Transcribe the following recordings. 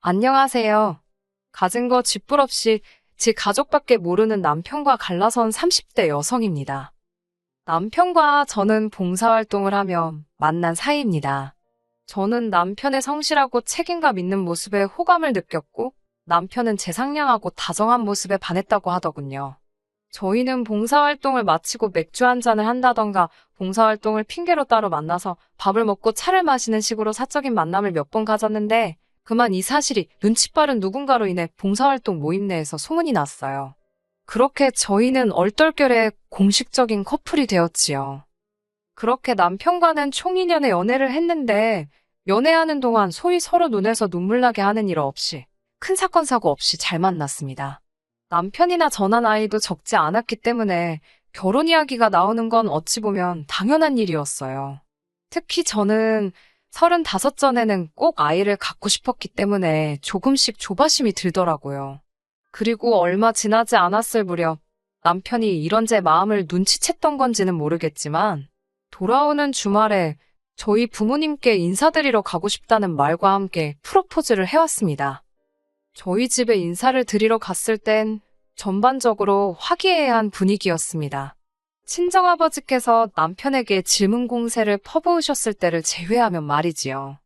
안녕하세요. 가진 거 쥐뿔 없이 지 가족밖에 모르는 남편과 갈라선 30대 여성입니다. 남편과 저는 봉사활동을 하며 만난 사이입니다. 저는 남편의 성실하고 책임감 있는 모습에 호감을 느꼈고 남편은 제 상냥하고 다정한 모습에 반했다고 하더군요. 저희는 봉사활동을 마치고 맥주 한 잔을 한다던가 봉사활동을 핑계로 따로 만나서 밥을 먹고 차를 마시는 식으로 사적인 만남을 몇 번 가졌는데 그만 이 사실이 눈치 빠른 누군가로 인해 봉사활동 모임 내에서 소문이 났어요. 그렇게 저희는 얼떨결에 공식적인 커플이 되었지요. 그렇게 남편과는 총 2년의 연애를 했는데 연애하는 동안 소위 서로 눈에서 눈물 나게 하는 일 없이 큰 사건 사고 없이 잘 만났습니다. 남편이나 저나 나이도 적지 않았기 때문에 결혼 이야기가 나오는 건 어찌 보면 당연한 일이었어요. 특히 저는 35 전에는 꼭 아이를 갖고 싶었기 때문에 조금씩 조바심이 들더라고요. 그리고 얼마 지나지 않았을 무렵 남편이 이런 제 마음을 눈치챘던 건지는 모르겠지만 돌아오는 주말에 저희 부모님께 인사드리러 가고 싶다는 말과 함께 프로포즈를 해왔습니다. 저희 집에 인사를 드리러 갔을 땐 전반적으로 화기애애한 분위기였습니다. 친정아버지께서 남편에게 질문 공세를 퍼부으셨을 때를 제외하면 말이지요.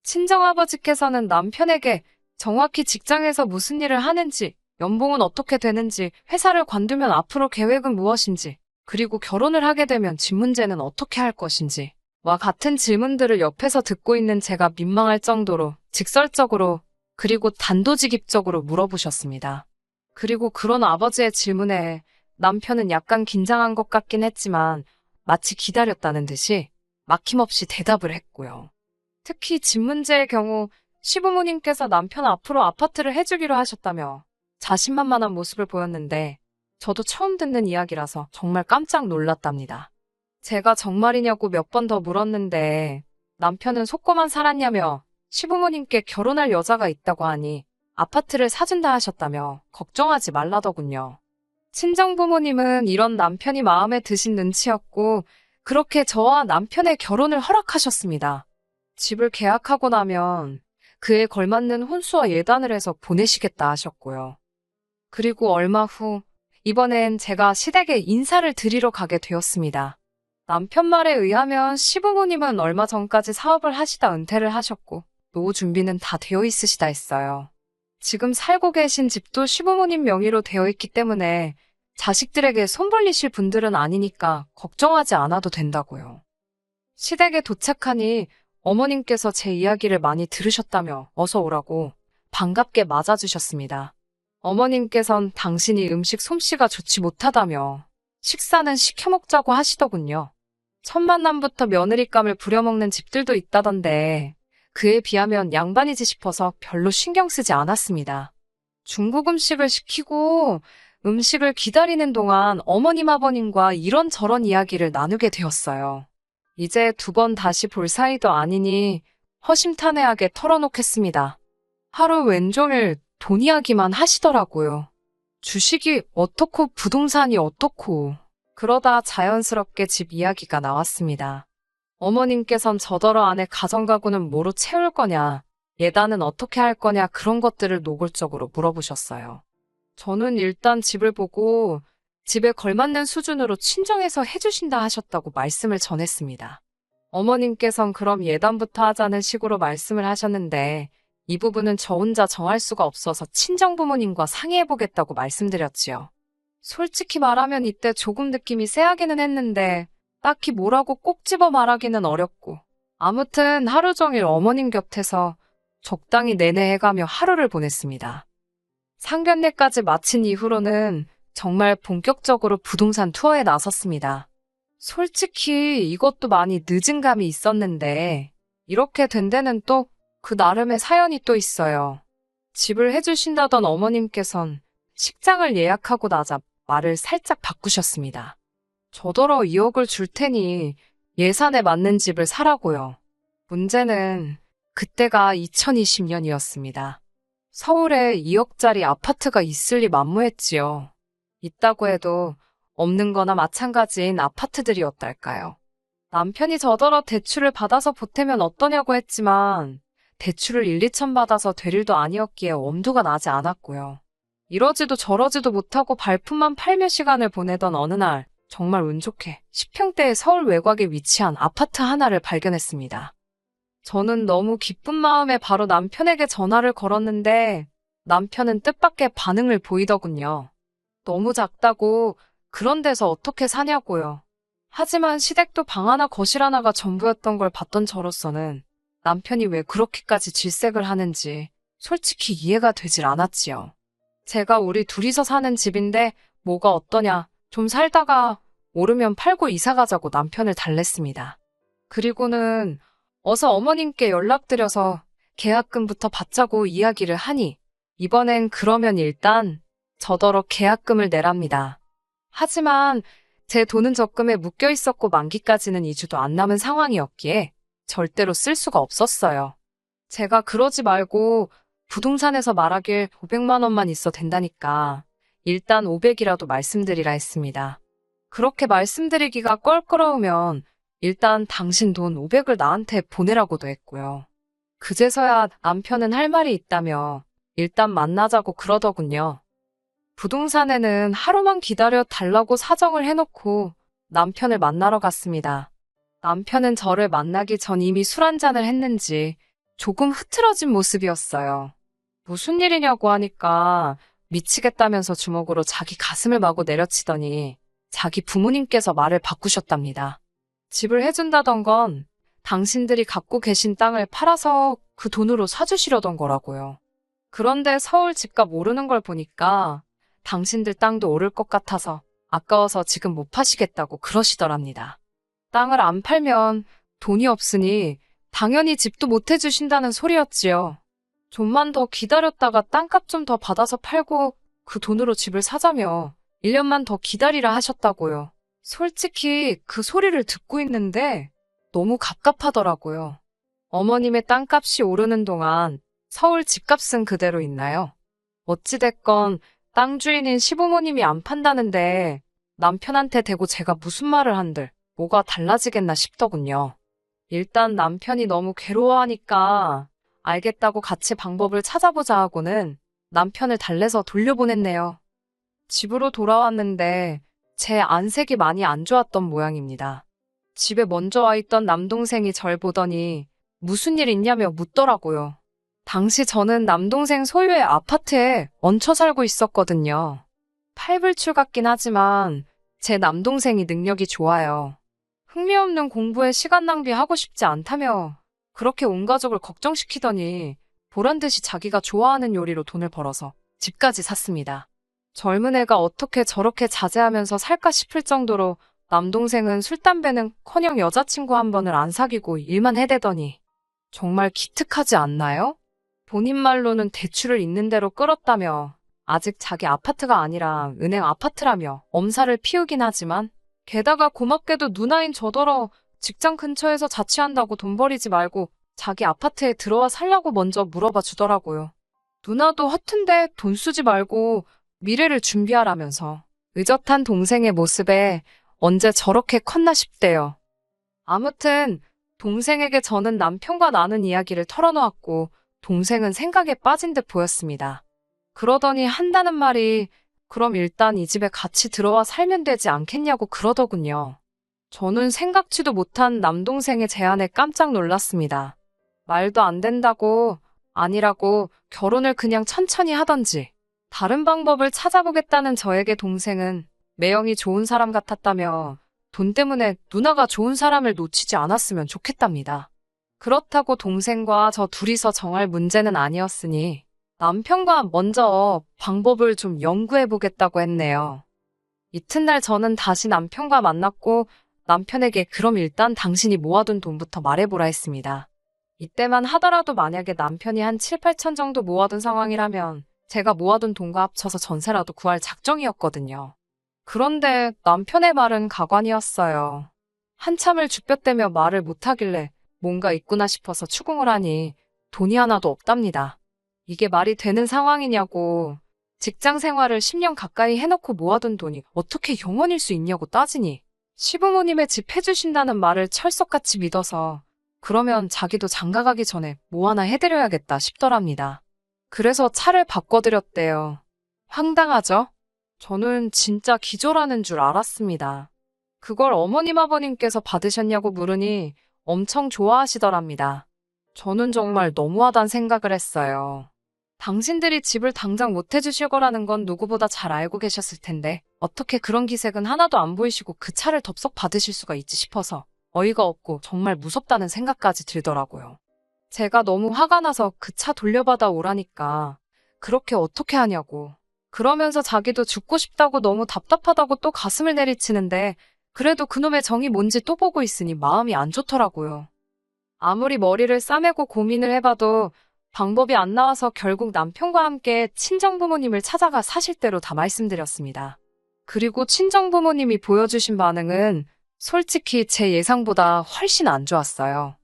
친정아버지께서는 남편에게 정확히 직장에서 무슨 일을 하는지, 연봉은 어떻게 되는지, 회사를 관두면 앞으로 계획은 무엇인지, 그리고 결혼을 하게 되면 집 문제는 어떻게 할 것인지, 와 같은 질문들을 옆에서 듣고 있는 제가 민망할 정도로 직설적으로 그리고 단도직입적으로 물어보셨습니다. 그리고 그런 아버지의 질문에 남편은 약간 긴장한 것 같긴 했지만 마치 기다렸다는 듯이 막힘없이 대답을 했고요. 특히 집 문제의 경우 시부모님께서 남편 앞으로 아파트를 해주기로 하셨다며 자신만만한 모습을 보였는데 저도 처음 듣는 이야기라서 정말 깜짝 놀랐답니다. 제가 정말이냐고 몇 번 더 물었는데 남편은 속고만 살았냐며 시부모님께 결혼할 여자가 있다고 하니 아파트를 사준다 하셨다며 걱정하지 말라더군요. 친정부모님은 이런 남편이 마음에 드신 눈치였고 그렇게 저와 남편의 결혼을 허락하셨습니다. 집을 계약하고 나면 그에 걸맞는 혼수와 예단을 해서 보내시겠다 하셨고요. 그리고 얼마 후 이번엔 제가 시댁에 인사를 드리러 가게 되었습니다. 남편 말에 의하면 시부모님은 얼마 전까지 사업을 하시다 은퇴를 하셨고 노후 준비는 다 되어 있으시다 했어요. 지금 살고 계신 집도 시부모님 명의로 되어 있기 때문에 자식들에게 손 벌리실 분들은 아니니까 걱정하지 않아도 된다고요. 시댁에 도착하니 어머님께서 제 이야기를 많이 들으셨다며 어서 오라고 반갑게 맞아주셨습니다. 어머님께선 당신이 음식 솜씨가 좋지 못하다며 식사는 시켜 먹자고 하시더군요. 첫 만남부터 며느리감을 부려먹는 집들도 있다던데 그에 비하면 양반이지 싶어서 별로 신경 쓰지 않았습니다. 중국 음식을 시키고 음식을 기다리는 동안 어머님 아버님과 이런저런 이야기를 나누게 되었어요. 이제 2번 다시 볼 사이도 아니니 허심탄회하게 털어놓겠습니다. 하루 왼종일 돈 이야기만 하시더라고요. 주식이 어떻고 부동산이 어떻고 그러다 자연스럽게 집 이야기가 나왔습니다. 어머님께선 저더러 아내 가정가구는 뭐로 채울 거냐, 예단은 어떻게 할 거냐 그런 것들을 노골적으로 물어보셨어요. 저는 일단 집을 보고 집에 걸맞는 수준으로 친정에서 해주신다 하셨다고 말씀을 전했습니다. 어머님께선 그럼 예단부터 하자는 식으로 말씀을 하셨는데 이 부분은 저 혼자 정할 수가 없어서 친정부모님과 상의해보겠다고 말씀드렸지요. 솔직히 말하면 이때 조금 느낌이 쎄하기는 했는데 딱히 뭐라고 꼭 집어 말하기는 어렵고 아무튼 하루 종일 어머님 곁에서 적당히 내내해가며 하루를 보냈습니다. 상견례까지 마친 이후로는 정말 본격적으로 부동산 투어에 나섰습니다. 솔직히 이것도 많이 늦은 감이 있었는데 이렇게 된 데는 또 그 나름의 사연이 또 있어요. 집을 해주신다던 어머님께선 식장을 예약하고 나자 말을 살짝 바꾸셨습니다. 저더러 2억을 줄 테니 예산에 맞는 집을 사라고요. 문제는 그때가 2020년이었습니다. 서울에 2억짜리 아파트가 있을 리 만무했지요. 있다고 해도 없는 거나 마찬가지인 아파트들이었달까요. 남편이 저더러 대출을 받아서 보태면 어떠냐고 했지만 대출을 1, 2천 받아서 될 일도 아니었기에 엄두가 나지 않았고요. 이러지도 저러지도 못하고 발품만 팔며 시간을 보내던 어느 날 정말 운 좋게 10평대의 서울 외곽에 위치한 아파트 하나를 발견했습니다. 저는 너무 기쁜 마음에 바로 남편에게 전화를 걸었는데 남편은 뜻밖의 반응을 보이더군요. 너무 작다고 그런 데서 어떻게 사냐고요. 하지만 시댁도 방 하나 거실 하나가 전부였던 걸 봤던 저로서는 남편이 왜 그렇게까지 질색을 하는지 솔직히 이해가 되질 않았지요. 제가 우리 둘이서 사는 집인데 뭐가 어떠냐, 좀 살다가 오르면 팔고 이사 가자고 남편을 달랬습니다. 그리고는 어서 어머님께 연락드려서 계약금부터 받자고 이야기를 하니 이번엔 그러면 일단 저더러 계약금을 내랍니다. 하지만 제 돈은 적금에 묶여 있었고 만기까지는 2주도 안 남은 상황이었기에 절대로 쓸 수가 없었어요. 제가 그러지 말고 부동산에서 말하길 500만 원만 있어 된다니까 일단 500이라도 말씀드리라 했습니다. 그렇게 말씀드리기가 껄끄러우면 일단 당신 돈 500을 나한테 보내라고도 했고요. 그제서야 남편은 할 말이 있다며 일단 만나자고 그러더군요. 부동산에는 하루만 기다려 달라고 사정을 해놓고 남편을 만나러 갔습니다. 남편은 저를 만나기 전 이미 술 한잔을 했는지 조금 흐트러진 모습이었어요. 무슨 일이냐고 하니까 미치겠다면서 주먹으로 자기 가슴을 마구 내려치더니 자기 부모님께서 말을 바꾸셨답니다. 집을 해준다던 건 당신들이 갖고 계신 땅을 팔아서 그 돈으로 사주시려던 거라고요. 그런데 서울 집값 오르는 걸 보니까 당신들 땅도 오를 것 같아서 아까워서 지금 못 파시겠다고 그러시더랍니다. 땅을 안 팔면 돈이 없으니 당연히 집도 못 해주신다는 소리였지요. 좀만 더 기다렸다가 땅값 좀 더 받아서 팔고 그 돈으로 집을 사자며 1년만 더 기다리라 하셨다고요. 솔직히 그 소리를 듣고 있는데 너무 갑갑하더라고요. 어머님의 땅값이 오르는 동안 서울 집값은 그대로 있나요? 어찌됐건 땅 주인인 시부모님이 안 판다는데 남편한테 대고 제가 무슨 말을 한들 뭐가 달라지겠나 싶더군요. 일단 남편이 너무 괴로워하니까 알겠다고 같이 방법을 찾아보자 하고는 남편을 달래서 돌려보냈네요. 집으로 돌아왔는데 제 안색이 많이 안 좋았던 모양입니다. 집에 먼저 와 있던 남동생이 절 보더니 무슨 일 있냐며 묻더라고요. 당시 저는 남동생 소유의 아파트에 얹혀 살고 있었거든요. 팔불출 같긴 하지만 제 남동생이 능력이 좋아요. 흥미없는 공부에 시간 낭비하고 싶지 않다며 그렇게 온 가족을 걱정시키더니 보란듯이 자기가 좋아하는 요리로 돈을 벌어서 집까지 샀습니다. 젊은 애가 어떻게 저렇게 자제하면서 살까 싶을 정도로 남동생은 술, 담배는커녕 여자친구 한 번을 안 사귀고 일만 해대더니 정말 기특하지 않나요? 본인 말로는 대출을 있는 대로 끌었다며 아직 자기 아파트가 아니라 은행 아파트라며 엄살을 피우긴 하지만 게다가 고맙게도 누나인 저더러 직장 근처에서 자취한다고 돈 버리지 말고 자기 아파트에 들어와 살려고 먼저 물어봐 주더라고요. 누나도 허튼데 돈 쓰지 말고 미래를 준비하라면서 의젓한 동생의 모습에 언제 저렇게 컸나 싶대요. 아무튼 동생에게 저는 남편과 나눈 이야기를 털어놓았고 동생은 생각에 빠진 듯 보였습니다. 그러더니 한다는 말이 그럼 일단 이 집에 같이 들어와 살면 되지 않겠냐고 그러더군요. 저는 생각지도 못한 남동생의 제안에 깜짝 놀랐습니다. 말도 안 된다고 아니라고 결혼을 그냥 천천히 하던지 다른 방법을 찾아보겠다는 저에게 동생은 매형이 좋은 사람 같았다며 돈 때문에 누나가 좋은 사람을 놓치지 않았으면 좋겠답니다. 그렇다고 동생과 저 둘이서 정할 문제는 아니었으니 남편과 먼저 방법을 좀 연구해보겠다고 했네요. 이튿날 저는 다시 남편과 만났고 남편에게 그럼 일단 당신이 모아둔 돈부터 말해보라 했습니다. 이때만 하더라도 만약에 남편이 한 7, 8천 정도 모아둔 상황이라면 제가 모아둔 돈과 합쳐서 전세라도 구할 작정이었거든요. 그런데 남편의 말은 가관이었어요. 한참을 쭈뼛대며 말을 못하길래 뭔가 있구나 싶어서 추궁을 하니 돈이 하나도 없답니다. 이게 말이 되는 상황이냐고 직장 생활을 10년 가까이 해놓고 모아둔 돈이 어떻게 영원일 수 있냐고 따지니 시부모님의 집 해주신다는 말을 철석같이 믿어서 그러면 자기도 장가가기 전에 뭐 하나 해드려야겠다 싶더랍니다. 그래서 차를 바꿔드렸대요. 황당하죠? 저는 진짜 기절하는 줄 알았습니다. 그걸 어머님 아버님께서 받으셨냐고 물으니 엄청 좋아하시더랍니다. 저는 정말 너무하단 생각을 했어요. 당신들이 집을 당장 못 해주실 거라는 건 누구보다 잘 알고 계셨을 텐데 어떻게 그런 기색은 하나도 안 보이시고 그 차를 덥석 받으실 수가 있지 싶어서 어이가 없고 정말 무섭다는 생각까지 들더라고요. 제가 너무 화가 나서 그 차 돌려받아 오라니까 그렇게 어떻게 하냐고. 그러면서 자기도 죽고 싶다고 너무 답답하다고 또 가슴을 내리치는데 그래도 그놈의 정이 뭔지 또 보고 있으니 마음이 안 좋더라고요. 아무리 머리를 싸매고 고민을 해봐도 방법이 안 나와서 결국 남편과 함께 친정부모님을 찾아가 사실대로 다 말씀드렸습니다. 그리고 친정부모님이 보여주신 반응은 솔직히 제 예상보다 훨씬 안 좋았어요.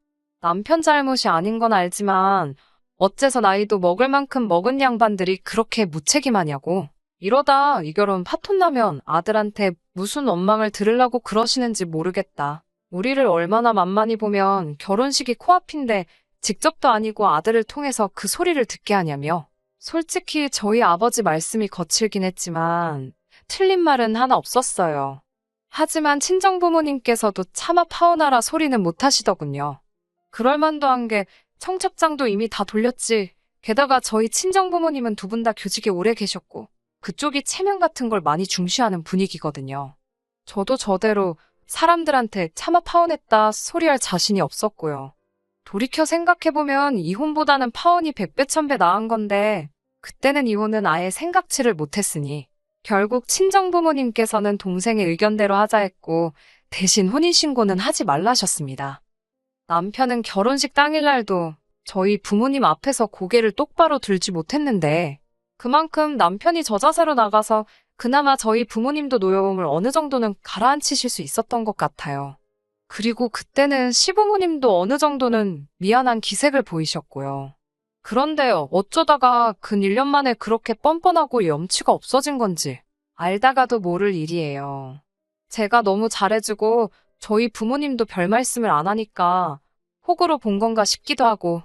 남편 잘못이 아닌 건 알지만 어째서 나이도 먹을 만큼 먹은 양반들이 그렇게 무책임하냐고. 이러다 이 결혼 파토 나면 아들한테 무슨 원망을 들으려고 그러시는지 모르겠다. 우리를 얼마나 만만히 보면 결혼식이 코앞인데 직접도 아니고 아들을 통해서 그 소리를 듣게 하냐며. 솔직히 저희 아버지 말씀이 거칠긴 했지만 틀린 말은 하나 없었어요. 하지만 친정부모님께서도 차마 파혼하라 소리는 못 하시더군요. 그럴만도 한 게 청첩장도 이미 다 돌렸지. 게다가 저희 친정부모님은 두 분 다 교직에 오래 계셨고 그쪽이 체면 같은 걸 많이 중시하는 분위기거든요. 저도 저대로 사람들한테 차마 파혼했다 소리할 자신이 없었고요. 돌이켜 생각해보면 이혼보다는 파혼이 100배 1000배 나은 건데 그때는 이혼은 아예 생각지를 못했으니 결국 친정부모님께서는 동생의 의견대로 하자 했고 대신 혼인신고는 하지 말라셨습니다. 남편은 결혼식 당일날도 저희 부모님 앞에서 고개를 똑바로 들지 못했는데 그만큼 남편이 저자세로 나가서 그나마 저희 부모님도 노여움을 어느 정도는 가라앉히실 수 있었던 것 같아요. 그리고 그때는 시부모님도 어느 정도는 미안한 기색을 보이셨고요. 그런데 어쩌다가 근 1년 만에 그렇게 뻔뻔하고 염치가 없어진 건지 알다가도 모를 일이에요. 제가 너무 잘해주고 저희 부모님도 별 말씀을 안 하니까 호구로 본 건가 싶기도 하고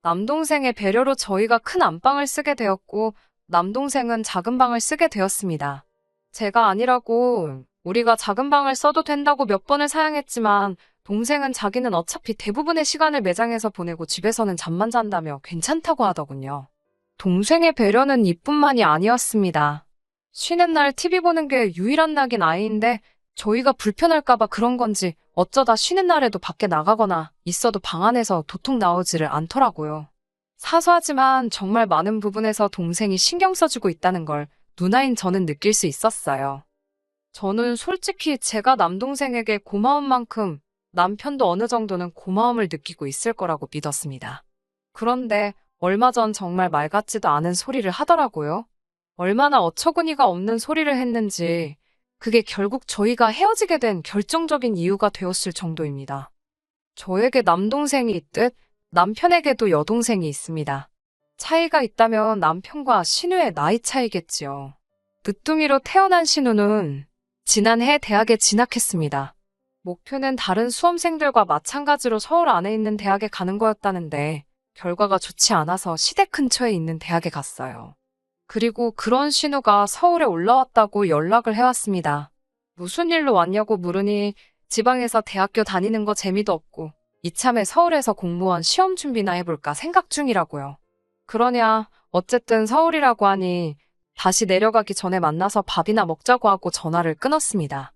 남동생의 배려로 저희가 큰 안방을 쓰게 되었고 남동생은 작은 방을 쓰게 되었습니다. 제가 아니라고 우리가 작은 방을 써도 된다고 몇 번을 사양했지만 동생은 자기는 어차피 대부분의 시간을 매장에서 보내고 집에서는 잠만 잔다며 괜찮다고 하더군요. 동생의 배려는 이뿐만이 아니었습니다. 쉬는 날 TV 보는 게 유일한 낙인 아이인데 저희가 불편할까봐 그런 건지 어쩌다 쉬는 날에도 밖에 나가거나 있어도 방 안에서 도통 나오지를 않더라고요. 사소하지만 정말 많은 부분에서 동생이 신경 써주고 있다는 걸 누나인 저는 느낄 수 있었어요. 저는 솔직히 제가 남동생에게 고마운 만큼 남편도 어느 정도는 고마움을 느끼고 있을 거라고 믿었습니다. 그런데 얼마 전 정말 말 같지도 않은 소리를 하더라고요. 얼마나 어처구니가 없는 소리를 했는지 그게 결국 저희가 헤어지게 된 결정적인 이유가 되었을 정도입니다. 저에게 남동생이 있듯 남편에게도 여동생이 있습니다. 차이가 있다면 남편과 신우의 나이 차이겠지요. 늦둥이로 태어난 신우는 지난해 대학에 진학했습니다. 목표는 다른 수험생들과 마찬가지로 서울 안에 있는 대학에 가는 거였다는데 결과가 좋지 않아서 시댁 근처에 있는 대학에 갔어요. 그리고 그런 신우가 서울에 올라왔다고 연락을 해왔습니다. 무슨 일로 왔냐고 물으니 지방에서 대학교 다니는 거 재미도 없고 이참에 서울에서 공무원 시험 준비나 해볼까 생각 중이라고요. 그러냐 어쨌든 서울이라고 하니 다시 내려가기 전에 만나서 밥이나 먹자고 하고 전화를 끊었습니다.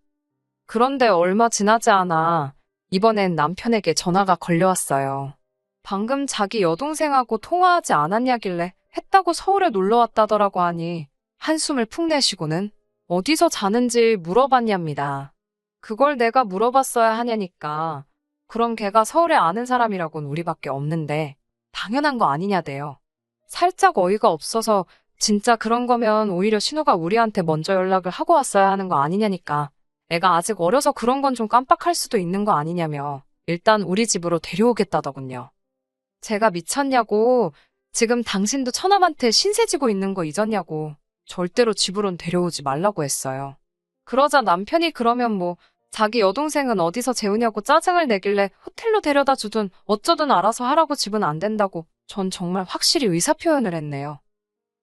그런데 얼마 지나지 않아 이번엔 남편에게 전화가 걸려왔어요. 방금 자기 여동생하고 통화하지 않았냐길래 했다고 서울에 놀러 왔다더라고 하니 한숨을 푹 내쉬고는 어디서 자는지 물어봤냐입니다. 그걸 내가 물어봤어야 하냐니까 그럼 걔가 서울에 아는 사람이라곤 우리밖에 없는데 당연한 거 아니냐대요. 살짝 어이가 없어서 진짜 그런 거면 오히려 신우가 우리한테 먼저 연락을 하고 왔어야 하는 거 아니냐니까 애가 아직 어려서 그런 건 좀 깜빡할 수도 있는 거 아니냐며 일단 우리 집으로 데려오겠다더군요. 제가 미쳤냐고 지금 당신도 처남한테 신세 지고 있는 거 잊었냐고 절대로 집으론 데려오지 말라고 했어요. 그러자 남편이 그러면 뭐 자기 여동생은 어디서 재우냐고 짜증을 내길래 호텔로 데려다 주든 어쩌든 알아서 하라고 집은 안 된다고 전 정말 확실히 의사표현을 했네요.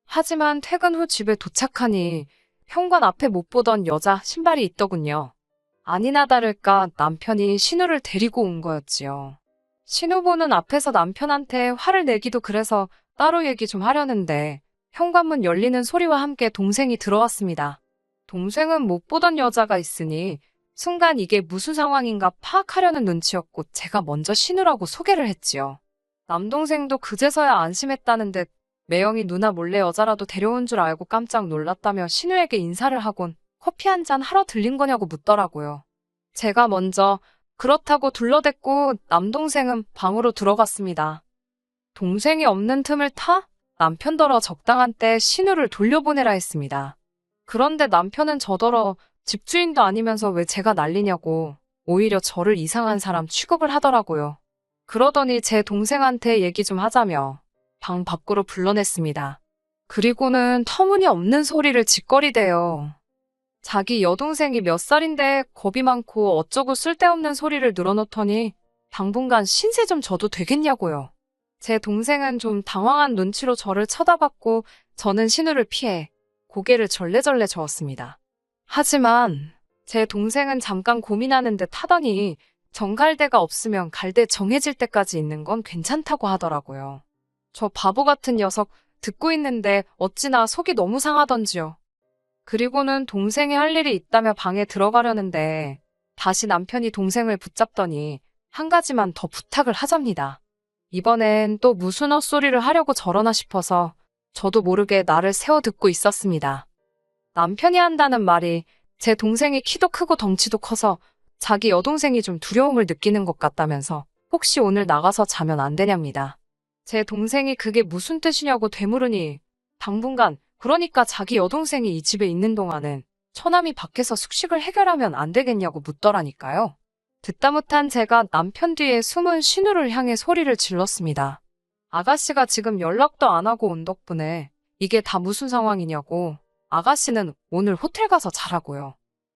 하지만 퇴근 후 집에 도착하니 현관 앞에 못 보던 여자 신발이 있더군요. 아니나 다를까 남편이 신우를 데리고 온 거였지요. 신우 보는 앞에서 남편한테 화를 내기도 그래서 따로 얘기 좀 하려는데 현관문 열리는 소리와 함께 동생이 들어왔습니다. 동생은 못 보던 여자가 있으니 순간 이게 무슨 상황인가 파악하려는 눈치였고 제가 먼저 신우라고 소개를 했지요. 남동생도 그제서야 안심했다는 듯 매영이 누나 몰래 여자라도 데려온 줄 알고 깜짝 놀랐다며 신우에게 인사를 하곤 커피 한 잔 하러 들린 거냐고 묻더라고요. 제가 먼저 그렇다고 둘러댔고 남동생은 방으로 들어갔습니다. 동생이 없는 틈을 타 남편더러 적당한 때 신우를 돌려보내라 했습니다. 그런데 남편은 저더러 집주인도 아니면서 왜 제가 난리냐고 오히려 저를 이상한 사람 취급을 하더라고요. 그러더니 제 동생한테 얘기 좀 하자며 방 밖으로 불러냈습니다. 그리고는 터무니없는 소리를 짓거리대요. 자기 여동생이 몇 살인데 겁이 많고 어쩌고 쓸데없는 소리를 늘어놓더니 당분간 신세 좀 져도 되겠냐고요. 제 동생은 좀 당황한 눈치로 저를 쳐다봤고 저는 신우를 피해 고개를 절레절레 저었습니다. 하지만 제 동생은 잠깐 고민하는 듯 하더니 정갈대가 없으면 갈대 정해질 때까지 있는 건 괜찮다고 하더라고요. 저 바보 같은 녀석 듣고 있는데 어찌나 속이 너무 상하던지요. 그리고는 동생이 할 일이 있다며 방에 들어가려는데 다시 남편이 동생을 붙잡더니 한 가지만 더 부탁을 하잡니다. 이번엔 또 무슨 헛소리를 하려고 저러나 싶어서 저도 모르게 나를 세워 듣고 있었습니다. 남편이 한다는 말이 제 동생이 키도 크고 덩치도 커서 자기 여동생이 좀 두려움을 느끼는 것 같다면서 혹시 오늘 나가서 자면 안 되냐입니다. 제 동생이 그게 무슨 뜻이냐고 되물으니 당분간 그러니까 자기 여동생이 이 집에 있는 동안은 처남이 밖에서 숙식을 해결하면 안 되겠냐고 묻더라니까요. 듣다 못한 제가 남편 뒤에 숨은 신우를 향해 소리를 질렀습니다. 아가씨가 지금 연락도 안 하고 온 덕분에 이게 다 무슨 상황이냐고. 아가씨는 오늘 호텔 가서 자라고요.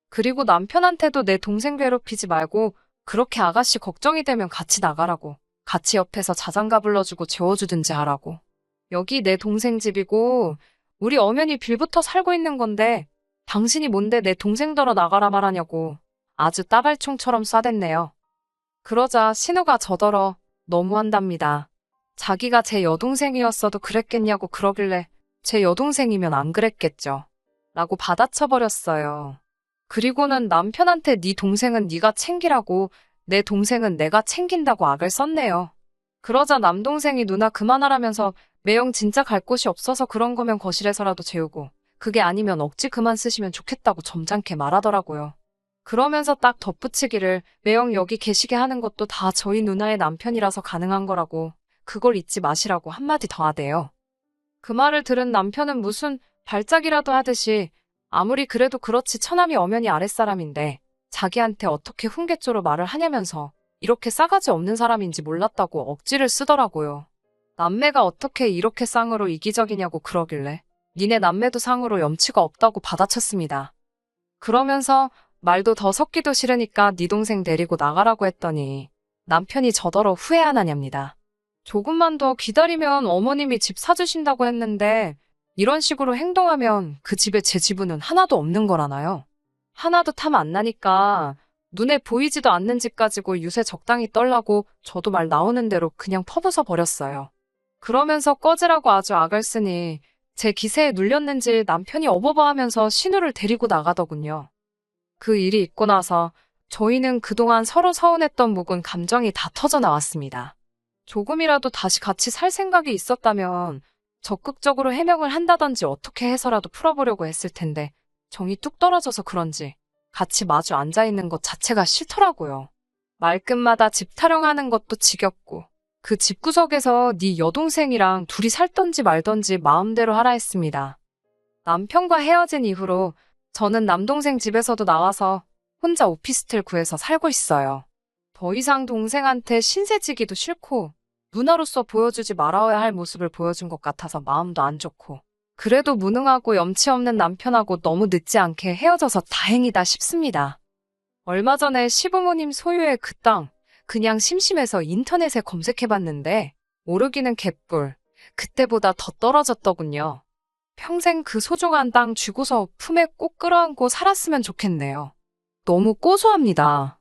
그리고 남편한테도 내 동생 괴롭히지 말고 그렇게 아가씨 걱정이 되면 같이 나가라고. 같이 옆에서 자장가 불러주고 재워주든지 하라고. 여기 내 동생 집이고 우리 엄연히 빌부터 살고 있는 건데 당신이 뭔데 내 동생더러 나가라 말하냐고 아주 따발총처럼 쏴댔네요. 그러자 신우가 저더러 너무한답니다. 자기가 제 여동생이었어도 그랬겠냐고 그러길래 제 여동생이면 안 그랬겠죠. 라고 받아쳐버렸어요. 그리고는 남편한테 네 동생은 네가 챙기라고 내 동생은 내가 챙긴다고 악을 썼네요. 그러자 남동생이 누나 그만하라면서 매영 진짜 갈 곳이 없어서 그런 거면 거실에서라도 재우고 그게 아니면 억지 그만 쓰시면 좋겠다고 점잖게 말하더라고요. 그러면서 딱 덧붙이기를 매영 여기 계시게 하는 것도 다 저희 누나의 남편이라서 가능한 거라고 그걸 잊지 마시라고 한마디 더 하대요. 그 말을 들은 남편은 무슨 발작이라도 하듯이 아무리 그래도 그렇지 처남이 엄연히 아랫사람인데 자기한테 어떻게 훈계조로 말을 하냐면서 이렇게 싸가지 없는 사람인지 몰랐다고 억지를 쓰더라고요. 남매가 어떻게 이렇게 쌍으로 이기적이냐고 그러길래 니네 남매도 상으로 염치가 없다고 받아쳤습니다. 그러면서 말도 더 섞기도 싫으니까 네 동생 데리고 나가라고 했더니 남편이 저더러 후회 안 하냐입니다. 조금만 더 기다리면 어머님이 집 사주신다고 했는데 이런 식으로 행동하면 그 집에 제 지분은 하나도 없는 거라나요. 하나도 탐 안 나니까 눈에 보이지도 않는 집 가지고 유세 적당히 떨라고 저도 말 나오는 대로 그냥 퍼부숴 버렸어요. 그러면서 꺼지라고 아주 악을 쓰니 제 기세에 눌렸는지 남편이 어버버하면서 신우를 데리고 나가더군요. 그 일이 있고 나서 저희는 그동안 서로 서운했던 묵은 감정이 다 터져 나왔습니다. 조금이라도 다시 같이 살 생각이 있었다면 적극적으로 해명을 한다든지 어떻게 해서라도 풀어보려고 했을 텐데 정이 뚝 떨어져서 그런지 같이 마주 앉아있는 것 자체가 싫더라고요. 말끝마다 집 타령하는 것도 지겹고 그 집구석에서 네 여동생이랑 둘이 살던지 말던지 마음대로 하라 했습니다. 남편과 헤어진 이후로 저는 남동생 집에서도 나와서 혼자 오피스텔 구해서 살고 있어요. 더 이상 동생한테 신세지기도 싫고 누나로서 보여주지 말아야 할 모습을 보여준 것 같아서 마음도 안 좋고 그래도 무능하고 염치 없는 남편하고 너무 늦지 않게 헤어져서 다행이다 싶습니다. 얼마 전에 시부모님 소유의 그 땅, 그냥 심심해서 인터넷에 검색해봤는데, 오르기는 개뿔, 그때보다 더 떨어졌더군요. 평생 그 소중한 땅 쥐고서 품에 꼭 끌어안고 살았으면 좋겠네요. 너무 고소합니다.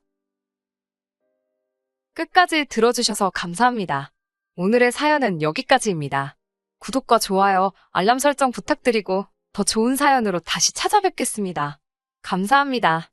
끝까지 들어주셔서 감사합니다. 오늘의 사연은 여기까지입니다. 구독과 좋아요, 알람 설정 부탁드리고 더 좋은 사연으로 다시 찾아뵙겠습니다. 감사합니다.